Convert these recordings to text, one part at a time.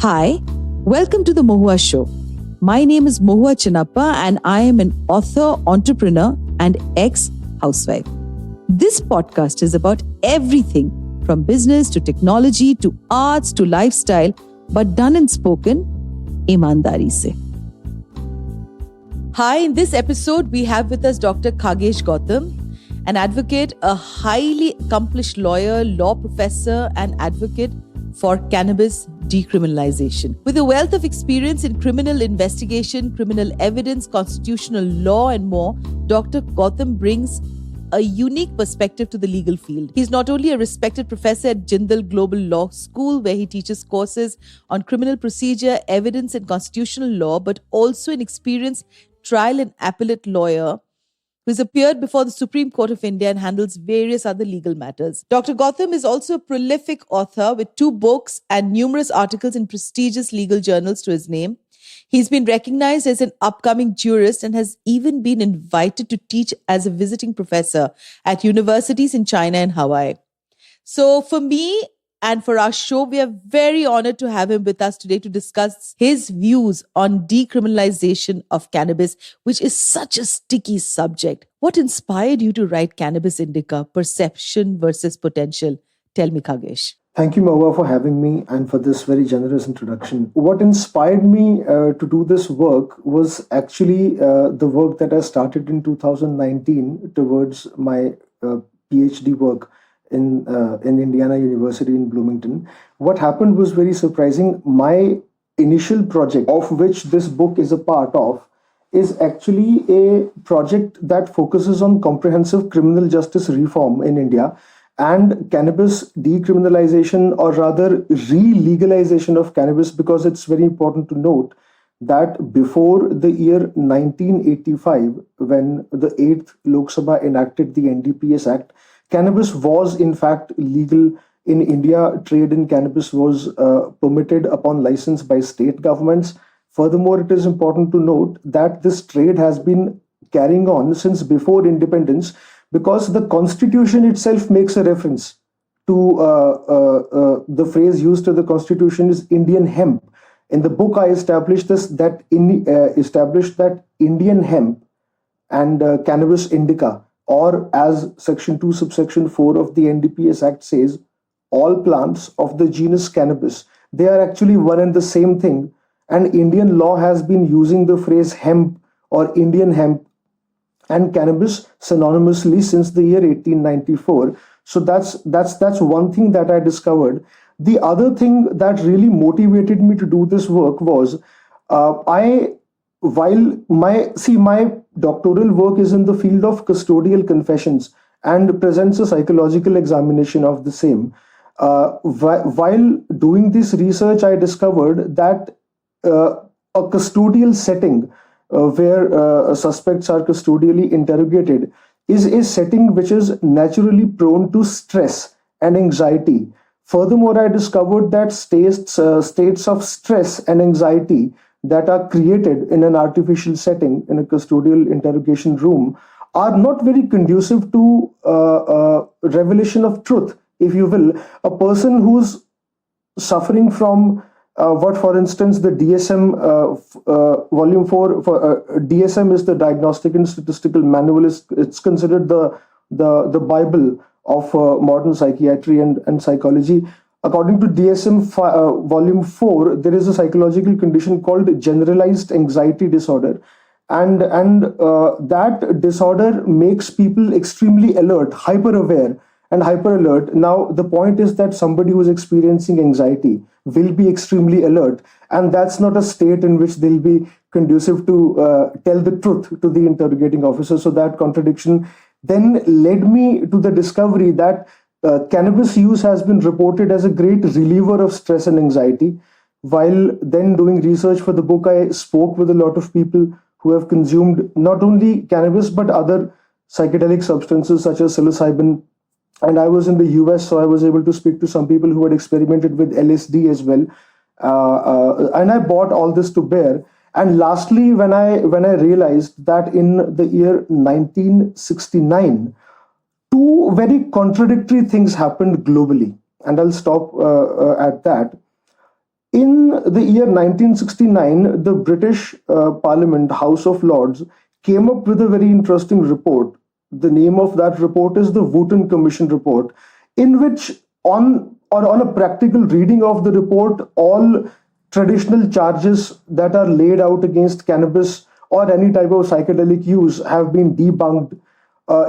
Hi, welcome to the Mohua Show. My name is Mohua Chinnappa and I am an author, entrepreneur and ex-housewife. This podcast is about everything from business to technology to arts to lifestyle, but done and spoken ईमानदारी से. Hi, in this episode we have with us Dr. Khagesh Gautam, an advocate, a highly accomplished lawyer, law professor and advocate for cannabis decriminalization. With a wealth of experience in criminal investigation, criminal evidence, constitutional law and more, Dr. Gautam brings a unique perspective to the legal field. He's not only a respected professor at Jindal Global Law School, where he teaches courses on criminal procedure, evidence and constitutional law, but also an experienced trial and appellate lawyer who has appeared before the Supreme Court of India and handles various other legal matters. Dr. Gautam is also a prolific author with 2 books and numerous articles in prestigious legal journals to his name. He's been recognized as an upcoming jurist and has even been invited to teach as a visiting professor at universities in China and Hawaii. So for me and for our show, we are very honored to have him with us today to discuss his views on decriminalization of cannabis, which is such a sticky subject. What inspired you to write Cannabis Indica, Perception versus Potential? Tell me, Khagesh. Thank you, Mohua, for having me and for this very generous introduction. What inspired me to do this work was actually the work that I started in 2019 towards my PhD work in Indiana University in Bloomington. What happened was very surprising. My initial project, of which this book is a part of, is actually a project that focuses on comprehensive criminal justice reform in India and cannabis decriminalization, or rather re-legalization of cannabis, because it's very important to note that before the year 1985, when the 8th Lok Sabha enacted the NDPS Act, cannabis was in fact legal in India. Trade in cannabis was permitted upon license by state governments. Furthermore, it is important to note that this trade has been carrying on since before independence, because the constitution itself makes a reference to the phrase used to the constitution is Indian hemp. In the book, I established that Indian hemp and cannabis indica, or as section 2 subsection 4 of the NDPS Act says, all plants of the genus cannabis, they are actually one and the same thing. And Indian law has been using the phrase hemp or Indian hemp and cannabis synonymously since the year 1894. So that's one thing that I discovered. The other thing that really motivated me to do this work was my doctoral work is in the field of custodial confessions and presents a psychological examination of the same. While doing this research, I discovered that a custodial setting where suspects are custodially interrogated is a setting which is naturally prone to stress and anxiety. Furthermore, I discovered that states of stress and anxiety that are created in an artificial setting, in a custodial interrogation room, are not very conducive to revelation of truth, if you will. A person who's suffering from for instance, the DSM volume 4 for DSM is the Diagnostic and Statistical Manual. It's considered the Bible of modern psychiatry and psychology. According to DSM volume 4, there is a psychological condition called generalized anxiety disorder, and that disorder makes people extremely alert, hyper aware and hyper alert. Now, the point is that somebody who is experiencing anxiety will be extremely alert, and that's not a state in which they'll be conducive to tell the truth to the interrogating officer. So that contradiction then led me to the discovery that cannabis use has been reported as a great reliever of stress and anxiety. While then doing research for the book, I spoke with a lot of people who have consumed not only cannabis but other psychedelic substances such as psilocybin. And I was in the US, so I was able to speak to some people who had experimented with LSD as well. And I brought all this to bear. And lastly, when I realized that in the year 1969, 2 very contradictory things happened globally, and I'll stop at that. In the year 1969, the British Parliament, House of Lords, came up with a very interesting report. The name of that report is the Wooten Commission report, in which on a practical reading of the report, all traditional charges that are laid out against cannabis or any type of psychedelic use have been debunked.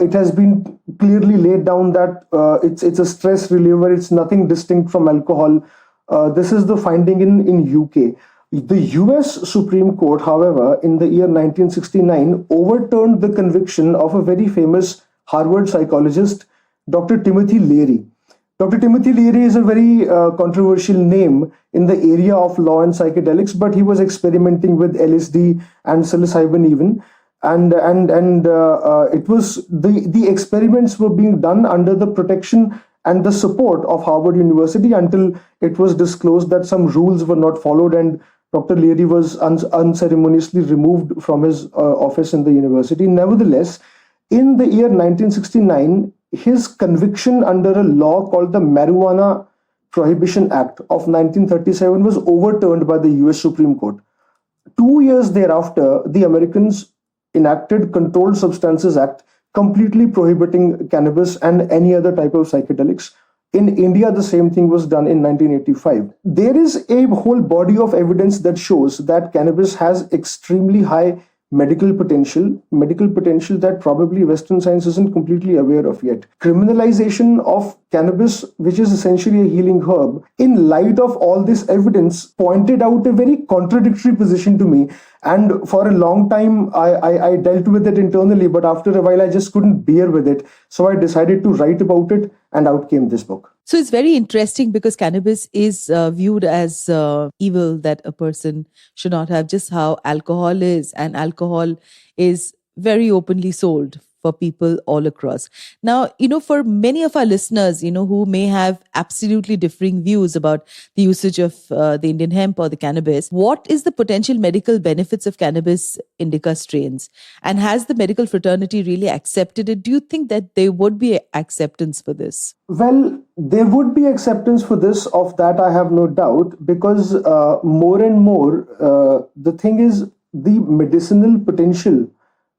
It has been clearly laid down that it's a stress reliever. It's nothing distinct from alcohol. This is the finding in UK. The US Supreme Court, however, in the year 1969, overturned the conviction of a very famous Harvard psychologist, Dr. Timothy Leary. Dr. Timothy Leary is a very controversial name in the area of law and psychedelics, but he was experimenting with LSD and psilocybin even. And it was the experiments were being done under the protection and the support of Harvard University until it was disclosed that some rules were not followed, and Dr. Leary was unceremoniously removed from his office in the university. Nevertheless, in the year 1969, his conviction under a law called the Marijuana Prohibition Act of 1937 was overturned by the US Supreme Court. 2 years thereafter, the Americans enacted Controlled Substances Act, completely prohibiting cannabis and any other type of psychedelics. In India, the same thing was done in 1985. There is a whole body of evidence that shows that cannabis has extremely high medical potential that probably Western science isn't completely aware of yet. Criminalization of cannabis, which is essentially a healing herb, in light of all this evidence, pointed out a very contradictory position to me. And for a long time, I dealt with it internally, but after a while, I just couldn't bear with it. So I decided to write about it, and out came this book. So it's very interesting because cannabis is viewed as evil that a person should not have, just how alcohol is. And alcohol is very openly sold for people all across. Now, for many of our listeners, who may have absolutely differing views about the usage of the Indian hemp or the cannabis, what is the potential medical benefits of cannabis indica strains? And has the medical fraternity really accepted it? Do you think that there would be acceptance for this? Well, there would be acceptance for this, of that I have no doubt, because more and more, the thing is, the medicinal potential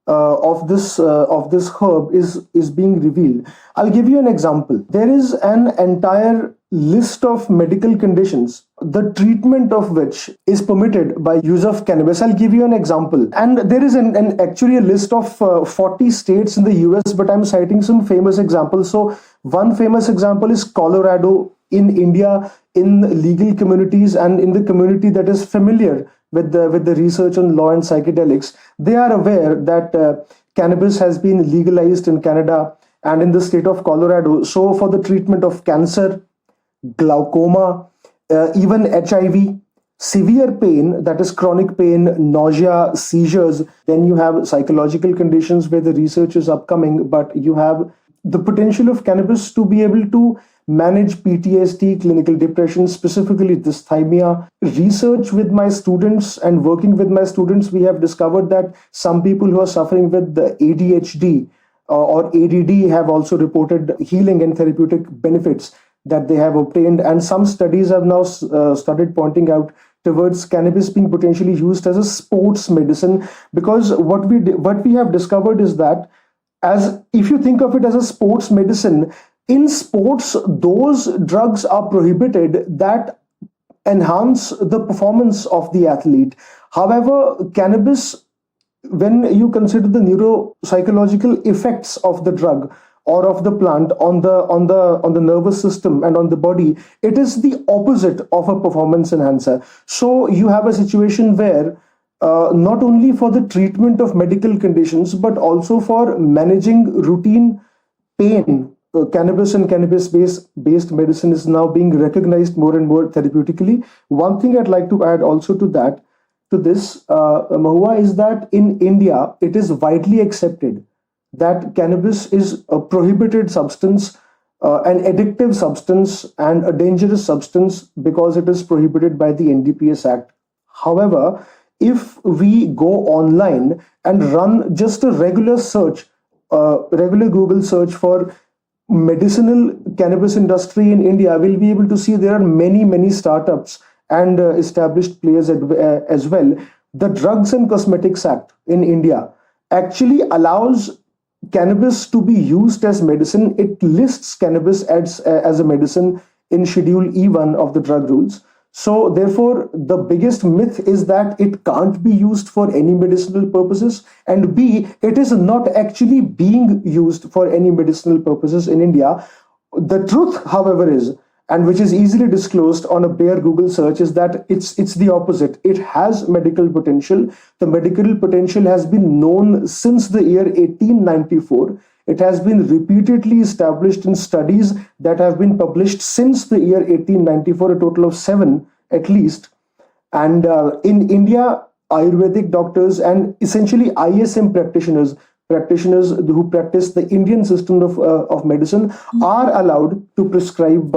of this herb is being revealed. I'll give you an example. There is an entire list of medical conditions, the treatment of which is permitted by use of cannabis. I'll give you an example. And there is actually a list of 40 states in the US, but I'm citing some famous examples. So one famous example is Colorado in India, in legal communities and in the community that is familiar with the research on law and psychedelics. They are aware that cannabis has been legalized in Canada and in the state of Colorado. So for the treatment of cancer, glaucoma, even HIV, severe pain, that is chronic pain, nausea, seizures, then you have psychological conditions where the research is upcoming, but you have the potential of cannabis to be able to manage PTSD, clinical depression, specifically dysthymia. Research with my students and working with my students, we have discovered that some people who are suffering with the ADHD or ADD have also reported healing and therapeutic benefits that they have obtained. And some studies have now started pointing out towards cannabis being potentially used as a sports medicine, because what we have discovered is that, as if you think of it as a sports medicine, in sports, those drugs are prohibited that enhance the performance of the athlete. However, cannabis, when you consider the neuropsychological effects of the drug or of the plant on the nervous system and on the body, it is the opposite of a performance enhancer. So you have a situation where not only for the treatment of medical conditions, but also for managing routine pain, cannabis and cannabis-based medicine is now being recognized more and more therapeutically. One thing I'd like to add also to this, Mohua, is that in India, it is widely accepted that cannabis is a prohibited substance, an addictive substance, and a dangerous substance because it is prohibited by the NDPS Act. However, if we go online and run just a regular search, regular Google search for medicinal cannabis industry in India, we'll be able to see there are many startups and established players as well, the Drugs and Cosmetics Act in India actually allows cannabis to be used as medicine. It lists cannabis as a medicine in Schedule E1 of the drug rules. So, therefore, the biggest myth is that it can't be used for any medicinal purposes, and B, it is not actually being used for any medicinal purposes in India. The truth, however, is, and which is easily disclosed on a bare Google search, is that it's the opposite. It has medical potential. The medical potential has been known since the year 1894. It has been repeatedly established in studies that have been published since the year 1894, a total of 7 at least. And in India, Ayurvedic doctors and essentially ISM practitioners who practice the Indian system of medicine, are allowed to prescribe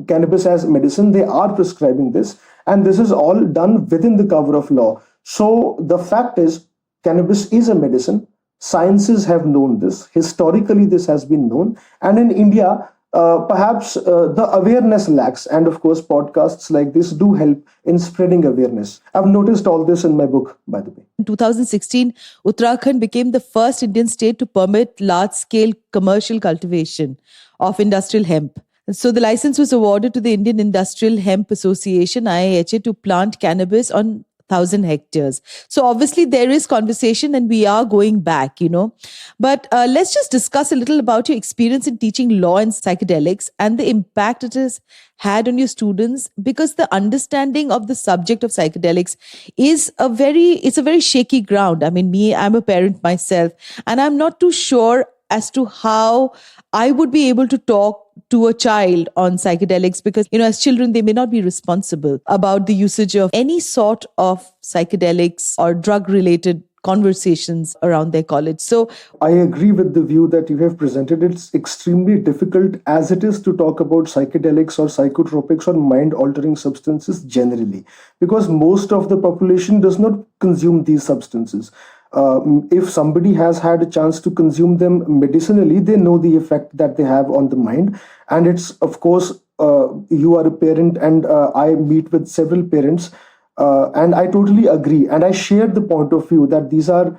cannabis as medicine. They are prescribing this, and this is all done within the cover of law. So the fact is, cannabis is a medicine. Sciences have known this. Historically, this has been known. And in India, perhaps the awareness lacks. And of course, podcasts like this do help in spreading awareness. I've noticed all this in my book, by the way. In 2016, Uttarakhand became the first Indian state to permit large-scale commercial cultivation of industrial hemp. So the license was awarded to the Indian Industrial Hemp Association, IIHA, to plant cannabis on 1,000 hectares. So obviously there is conversation and we are going back, But let's just discuss a little about your experience in teaching law and psychedelics and the impact it has had on your students, because the understanding of the subject of psychedelics is a very shaky ground. I mean, I'm a parent myself, and I'm not too sure as to how I would be able to talk to a child on psychedelics, because, as children, they may not be responsible about the usage of any sort of psychedelics or drug-related conversations around their college. So I agree with the view that you have presented. It's extremely difficult as it is to talk about psychedelics or psychotropics or mind-altering substances generally, because most of the population does not consume these substances. If somebody has had a chance to consume them medicinally, they know the effect that they have on the mind. And it's, of course, you are a parent, and I meet with several parents, and I totally agree. And I share the point of view that these are,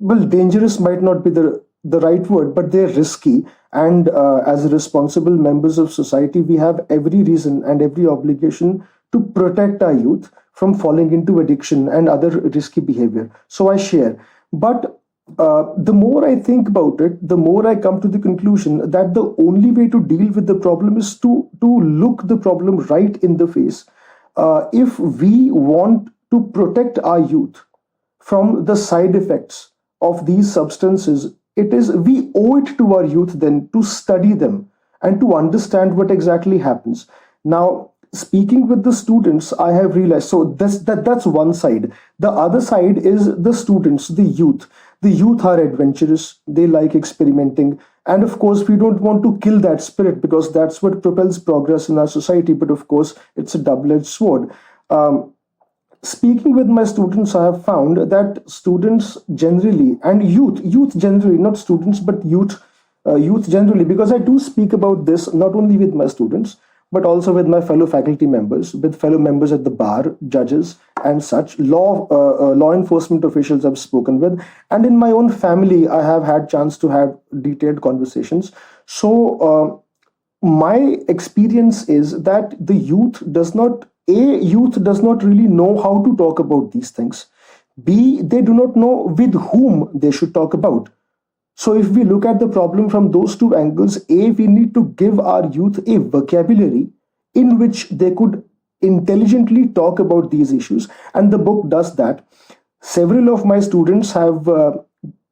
dangerous might not be the right word, but they're risky. And as responsible members of society, we have every reason and every obligation to protect our youth from falling into addiction and other risky behavior. So I share. But the more I think about it, the more I come to the conclusion that the only way to deal with the problem is to look the problem right in the face. If we want to protect our youth from the side effects of these substances, we owe it to our youth then to study them and to understand what exactly happens. Now, speaking with the students, I have realized, so that's one side. The other side is the students, the youth. The youth are adventurous, they like experimenting. And of course, we don't want to kill that spirit, because that's what propels progress in our society. But of course, it's a double-edged sword. Speaking with my students, I have found that students generally, and youth generally, not students, but youth generally, because I do speak about this not only with my students, but also with my fellow faculty members, with fellow members at the bar, judges, and such, law enforcement officials I've spoken with, and in my own family, I have had chance to have detailed conversations. So my experience is that the youth does not really know how to talk about these things. B, they do not know with whom they should talk about. So if we look at the problem from those two angles, A, we need to give our youth a vocabulary in which they could intelligently talk about these issues. And the book does that. Several of my students have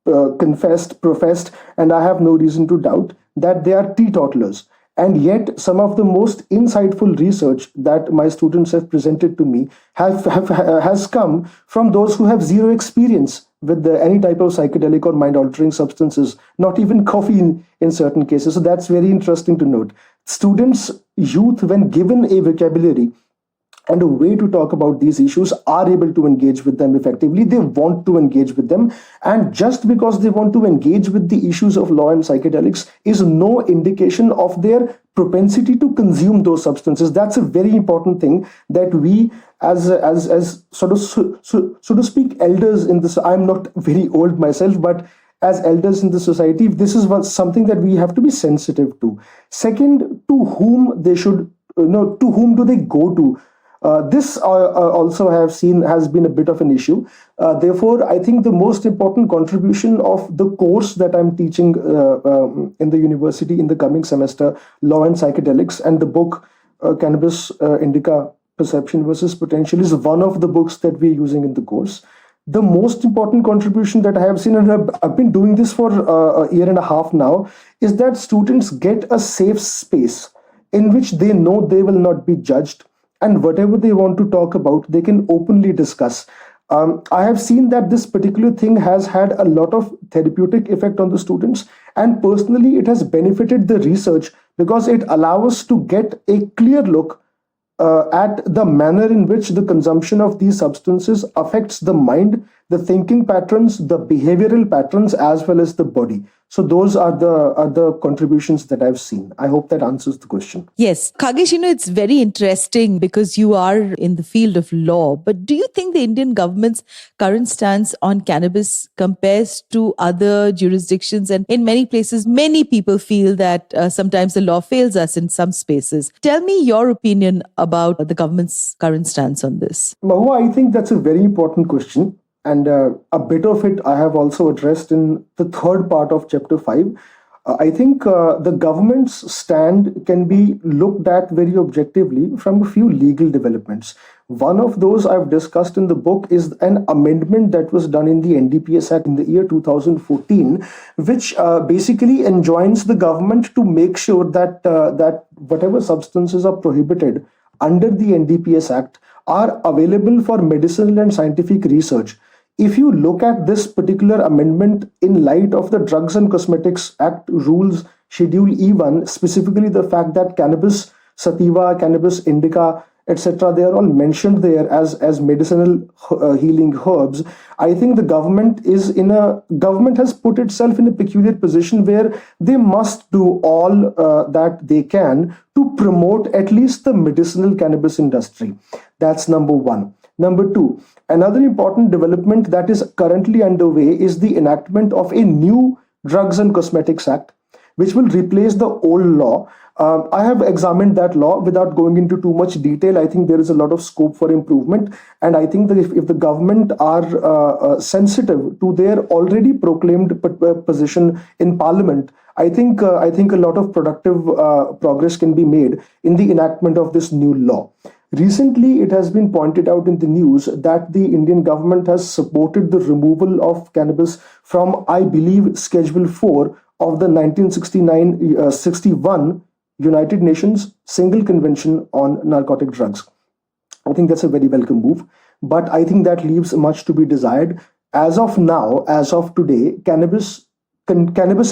professed, and I have no reason to doubt that they are teetotalers. And yet, some of the most insightful research that my students have presented to me has come from those who have zero experience with any type of psychedelic or mind-altering substances, not even coffee in certain cases. So that's very interesting to note. Students, youth, when given a vocabulary, and a way to talk about these issues are able to engage with them effectively. They want to engage with them. And just because they want to engage with the issues of law and psychedelics is no indication of their propensity to consume those substances. That's a very important thing that we as sort of so to speak elders in this, I'm not very old myself, but as elders in the society, this is something that we have to be sensitive to. Second, to whom they should, to whom do they go to? This also I have seen has been a bit of an issue. Therefore, I think the most important contribution of the course that I'm teaching in the university in the coming semester, Law and Psychedelics, and the book Cannabis Indica Perception versus Potential is one of the books that we're using in the course. The most important contribution that I have seen, and I've been doing this for a year and a half now, is that students get a safe space in which they know they will not be judged, and whatever they want to talk about, they can openly discuss. I have seen that this particular thing has had a lot of therapeutic effect on the students, and personally, it has benefited the research because it allows us to get a clear look at the manner in which the consumption of these substances affects the mind, the thinking patterns, the behavioral patterns, as well as the body. So those are the contributions that I've seen. I hope that answers the question. Yes. Khagesh, it's very interesting because you are in the field of law, but do you think the Indian government's current stance on cannabis compares to other jurisdictions? And in many places, many people feel that sometimes the law fails us in some spaces. Tell me your opinion about the government's current stance on this. Mahua, I think that's a very important question. And a bit of it I have also addressed in the third part of chapter 5. I think the government's stand can be looked at very objectively from a few legal developments. One of those I've discussed in the book is an amendment that was done in the NDPS Act in the year 2014, which basically enjoins the government to make sure that that whatever substances are prohibited under the NDPS Act are available for medicinal and scientific research. If you look at this particular amendment in light of the Drugs and Cosmetics Act rules, Schedule E1, specifically the fact that cannabis sativa, cannabis indica, etc., they are all mentioned there as medicinal healing herbs. I think the government has put itself in a peculiar position where they must do all that they can to promote at least the medicinal cannabis industry. That's number one. Number two, another important development that is currently underway is the enactment of a new Drugs and Cosmetics Act, which will replace the old law. I have examined that law without going into too much detail. I think there is a lot of scope for improvement. And I think that if the government are sensitive to their already proclaimed position in Parliament, I think a lot of productive progress can be made in the enactment of this new law. Recently, it has been pointed out in the news that the Indian government has supported the removal of cannabis from, I believe, Schedule 4 of the 1961 United Nations Single Convention on Narcotic Drugs. I think that's a very welcome move, but I think that leaves much to be desired. As of now, as of today, cannabis and cannabis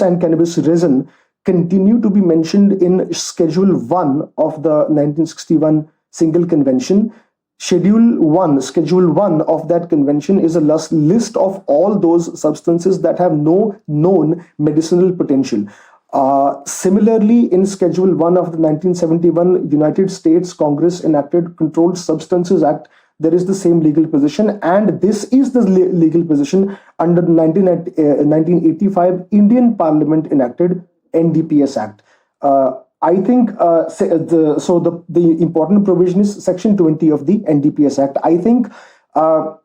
resin continue to be mentioned in Schedule 1 of the 1961 Single Convention. Schedule 1 of that convention is a list of all those substances that have no known medicinal potential. Similarly, in Schedule 1 of the 1971 United States Congress enacted Controlled Substances Act, there is the same legal position, and this is the legal position under the 1985 Indian Parliament enacted NDPS Act. I think the important provision is Section 20 of the NDPS Act. I think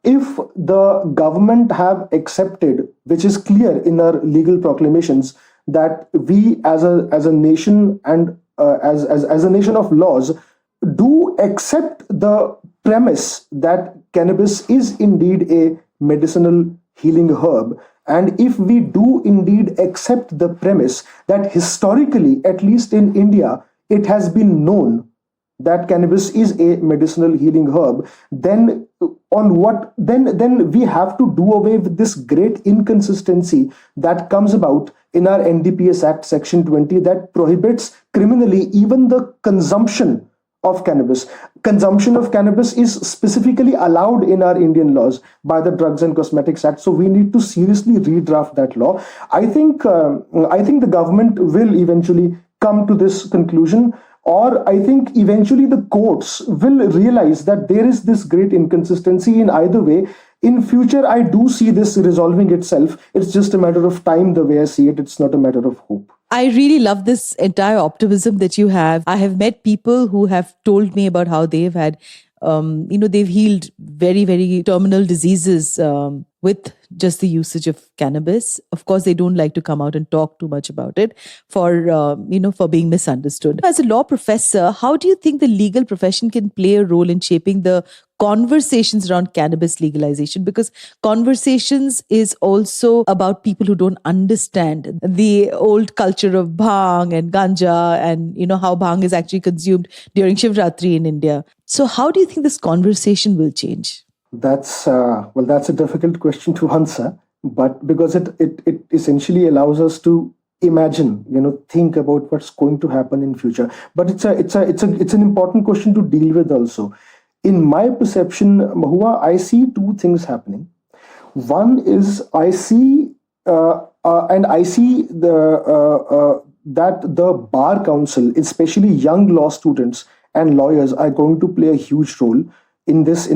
if the government have accepted, which is clear in our legal proclamations, that we as a nation and as a nation of laws do accept the premise that cannabis is indeed a medicinal healing herb, and if we do indeed accept the premise that historically, at least in India, it has been known that cannabis is a medicinal healing herb, then we have to do away with this great inconsistency that comes about in our NDPS Act Section 20 that prohibits criminally even the consumption of cannabis. consumption of cannabis is specifically allowed in our Indian laws by the Drugs and Cosmetics Act. So we need to seriously redraft that law. I think the government will eventually come to this conclusion, or I think eventually the courts will realize that there is this great inconsistency in either way. In future, I do see this resolving itself. It's just a matter of time, the way I see it. It's not a matter of hope. I really love this entire optimism that you have. I have met people who have told me about how they've had, they've healed very, very terminal diseases with just the usage of cannabis. Of course, they don't like to come out and talk too much about it for being misunderstood. As a law professor, how do you think the legal profession can play a role in shaping the conversations around cannabis legalization? Because conversations is also about people who don't understand the old culture of bhang and ganja and, how bhang is actually consumed during Shivratri in India. So how do you think this conversation will change? That's a difficult question to answer, but because it essentially allows us to imagine, think about what's going to happen in future. But it's an important question to deal with also. In my perception, Mohua, I see two things happening. One is I see that the bar council, especially young law students and lawyers, are going to play a huge role in this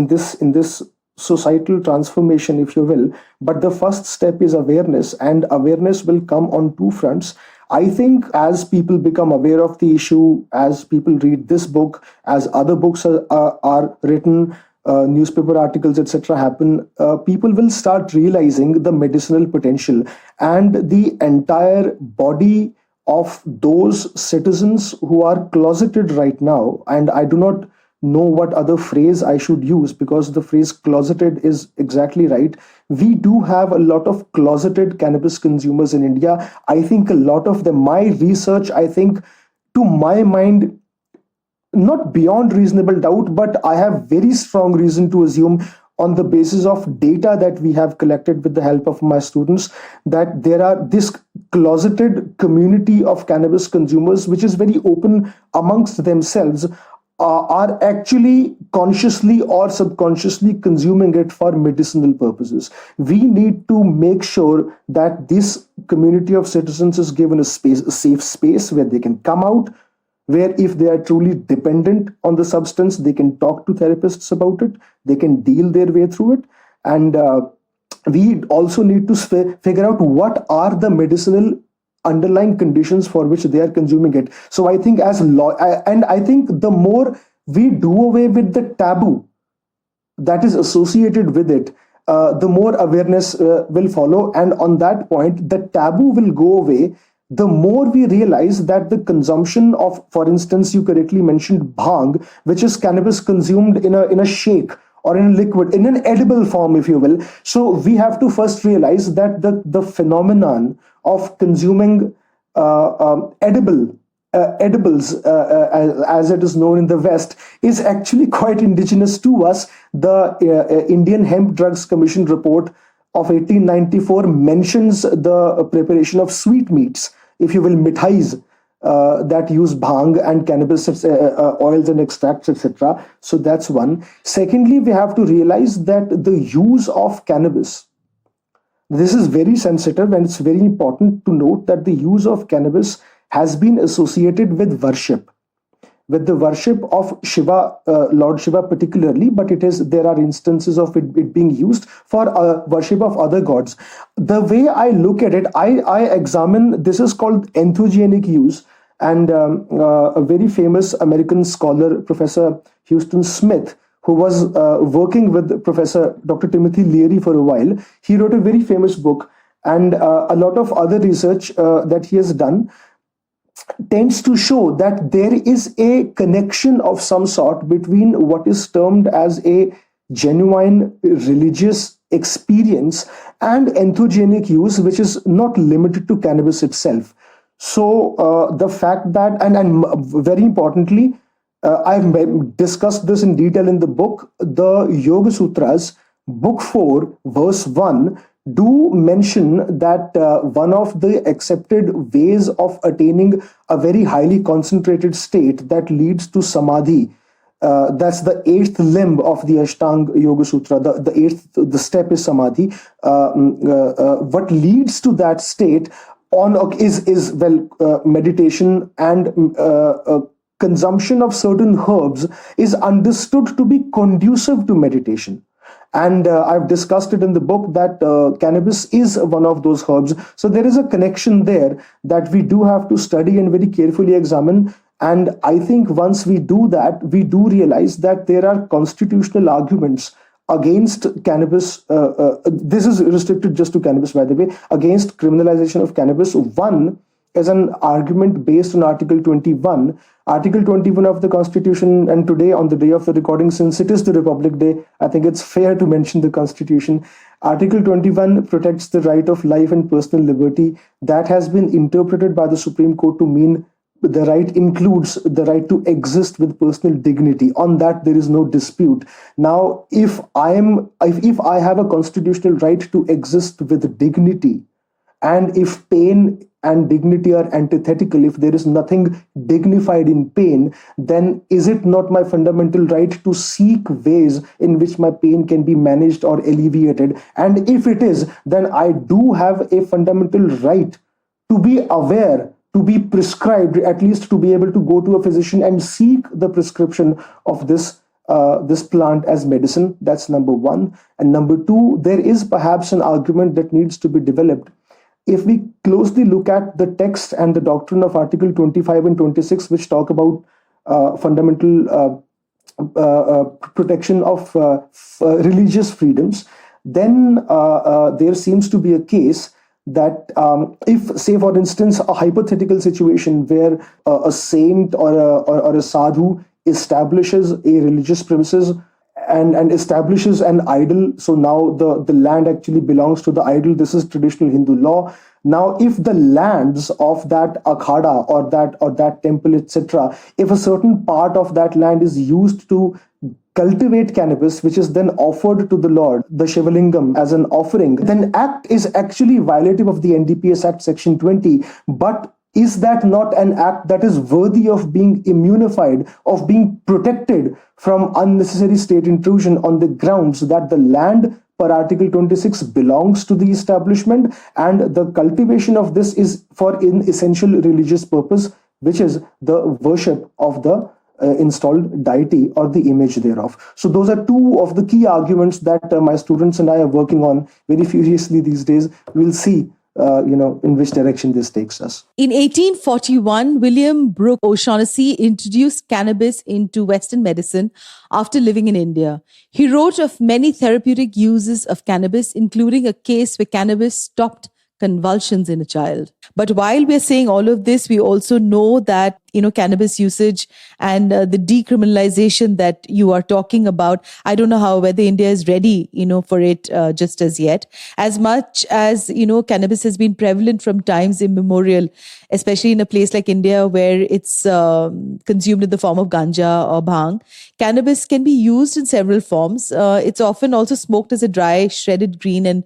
societal transformation, if you will. But the first step is awareness, and awareness will come on two fronts. I think as people become aware of the issue, as people read this book, as other books are written, newspaper articles, etc. happen, people will start realizing the medicinal potential and the entire body of those citizens who are closeted right now. And I do not know what other phrase I should use, because the phrase closeted is exactly right. We do have a lot of closeted cannabis consumers in India. I think a lot of them, my research, I think, to my mind, not beyond reasonable doubt, but I have very strong reason to assume, on the basis of data that we have collected with the help of my students, that there are this closeted community of cannabis consumers, which is very open amongst themselves, are actually consciously or subconsciously consuming it for medicinal purposes. We need to make sure that this community of citizens is given a safe space where they can come out, where if they are truly dependent on the substance, they can talk to therapists about it, they can deal their way through it. And we also need to figure out what are the medicinal underlying conditions for which they are consuming it. So I think I think the more we do away with the taboo that is associated with it, the more awareness will follow. And on that point, the taboo will go away. The more we realize that the consumption of, for instance, you correctly mentioned bhang, which is cannabis consumed in a shake or in a liquid, in an edible form, if you will. So we have to first realize that the phenomenon of consuming edibles, as it is known in the West, is actually quite indigenous to us. The Indian Hemp Drugs Commission report of 1894 mentions the preparation of sweetmeats, if you will, mithais, that use bhang and cannabis oils and extracts, etc. So that's one. Secondly, we have to realize that the use of cannabis, this is very sensitive, and it's very important to note that the use of cannabis has been associated with the worship of Shiva, Lord Shiva particularly, but there are instances of it being used for worship of other gods. The way I look at it, I examine, this is called entheogenic use, and a very famous American scholar, Professor Houston Smith, who was working with Professor Dr. Timothy Leary for a while, he wrote a very famous book, and a lot of other research that he has done tends to show that there is a connection of some sort between what is termed as a genuine religious experience and entheogenic use, which is not limited to cannabis itself. So the fact that, and very importantly, I've discussed this in detail in the book, the Yoga Sutras, book 4, verse 1, do mention that one of the accepted ways of attaining a very highly concentrated state that leads to samadhi That's the eighth limb of the Ashtanga Yoga Sutra. The step is samadhi. What leads to that state is meditation, and consumption of certain herbs is understood to be conducive to meditation. And I've discussed it in the book that cannabis is one of those herbs. So there is a connection there that we do have to study and very carefully examine. And I think once we do that, we do realize that there are constitutional arguments against cannabis. This is restricted just to cannabis, by the way, against criminalization of cannabis. One is an argument based on Article 21. Article 21 of the Constitution, and today, on the day of the recording, since it is the Republic Day, I think it's fair to mention the Constitution. Article 21 protects the right of life and personal liberty. That has been interpreted by the Supreme Court to mean the right includes the right to exist with personal dignity. On that, there is no dispute. Now, if I have a constitutional right to exist with dignity, and if pain and dignity are antithetical, if there is nothing dignified in pain, then is it not my fundamental right to seek ways in which my pain can be managed or alleviated? And if it is, then I do have a fundamental right to be aware, to be prescribed, at least to be able to go to a physician and seek the prescription of this plant as medicine. That's number one. And number two, there is perhaps an argument that needs to be developed. If we closely look at the text and the doctrine of Article 25 and 26, which talk about fundamental protection of religious freedoms, then there seems to be a case that if, say, for instance, a hypothetical situation where a saint or a sadhu establishes a religious premises and establishes an idol, so now the land actually belongs to the idol. This is traditional Hindu law. Now, if the lands of that akhada or that temple, etc., if a certain part of that land is used to cultivate cannabis, which is then offered to the Lord, the Shivalingam, as an offering, then act is actually violative of the NDPS Act Section 20. But is that not an act that is worthy of being immunified, of being protected from unnecessary state intrusion on the grounds that the land per Article 26 belongs to the establishment, and the cultivation of this is for an essential religious purpose, which is the worship of the installed deity or the image thereof. So those are two of the key arguments that my students and I are working on very furiously these days. We'll see in which direction this takes us. In 1841, William Brooke O'Shaughnessy introduced cannabis into Western medicine after living in India. He wrote of many therapeutic uses of cannabis, including a case where cannabis stopped convulsions in a child. But while we're saying all of this, we also know that, cannabis usage and the decriminalization that you are talking about, I don't know whether India is ready, for it just as yet. As much as, cannabis has been prevalent from times immemorial, especially in a place like India where it's consumed in the form of ganja or bhang. Cannabis can be used in several forms. It's often also smoked as a dry, shredded green and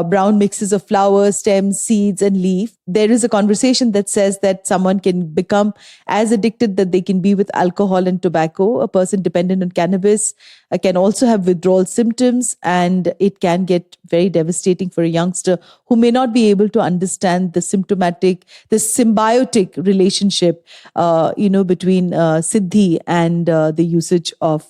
brown mixes of flowers, stems, seeds, and leaf. There is a conversation that says that someone can become as addicted that they can be with alcohol and tobacco. A person dependent on cannabis can also have withdrawal symptoms, and it can get very devastating for a youngster who may not be able to understand the symbiotic relationship, between siddhi and the usage of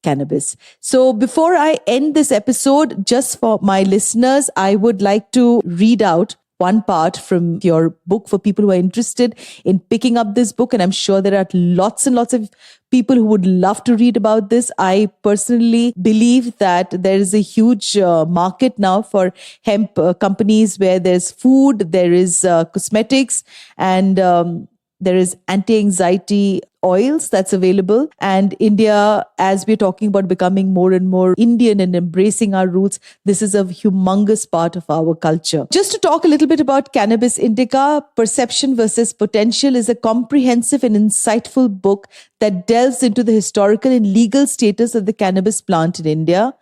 cannabis. So before I end this episode, just for my listeners, I would like to read out one part from your book for people who are interested in picking up this book. And I'm sure there are lots and lots of people who would love to read about this. I personally believe that there is a huge market now for hemp companies where there's food, there is cosmetics, and there is anti-anxiety oils that's available. And India, as we're talking about becoming more and more Indian and embracing our roots, this is a humongous part of our culture. Just to talk a little bit about Cannabis Indica, Perception versus Potential is a comprehensive and insightful book that delves into the historical and legal status of the cannabis plant in India.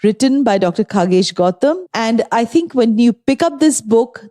written by Dr. Khagesh Gautam. And I think when you pick up this book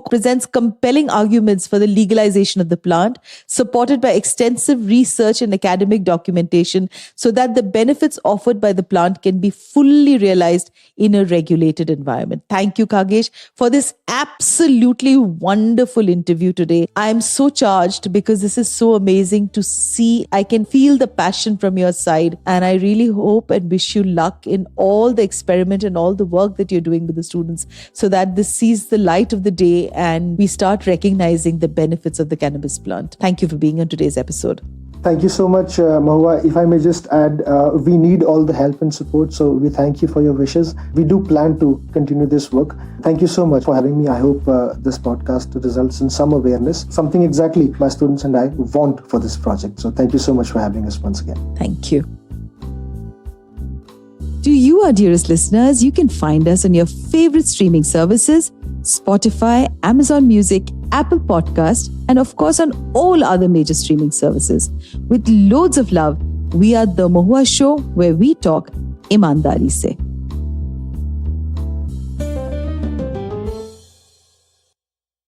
presents compelling arguments for the legalization of the plant, supported by extensive research and academic documentation, so that the benefits offered by the plant can be fully realized in a regulated environment. Thank you, Khagesh, for this absolutely wonderful interview today. I'm so charged because this is so amazing to see. I can feel the passion from your side, and I really hope and wish you luck in all the experiment and all the work that you're doing with the students, so that this sees the light of the day and we start recognizing the benefits of the cannabis plant. Thank you for being on today's episode. Thank you so much, Mohua. If I may just add, we need all the help and support, so we thank you for your wishes. We do plan to continue this work. Thank you so much for having me. I hope this podcast results in some awareness, something exactly my students and I want for this project. So thank you so much for having us once again. Thank you. To you, our dearest listeners, you can find us on your favorite streaming services, Spotify, Amazon Music, Apple Podcast, and of course on all other major streaming services. With loads of love, we are The Mohua Show, where we talk imandari se.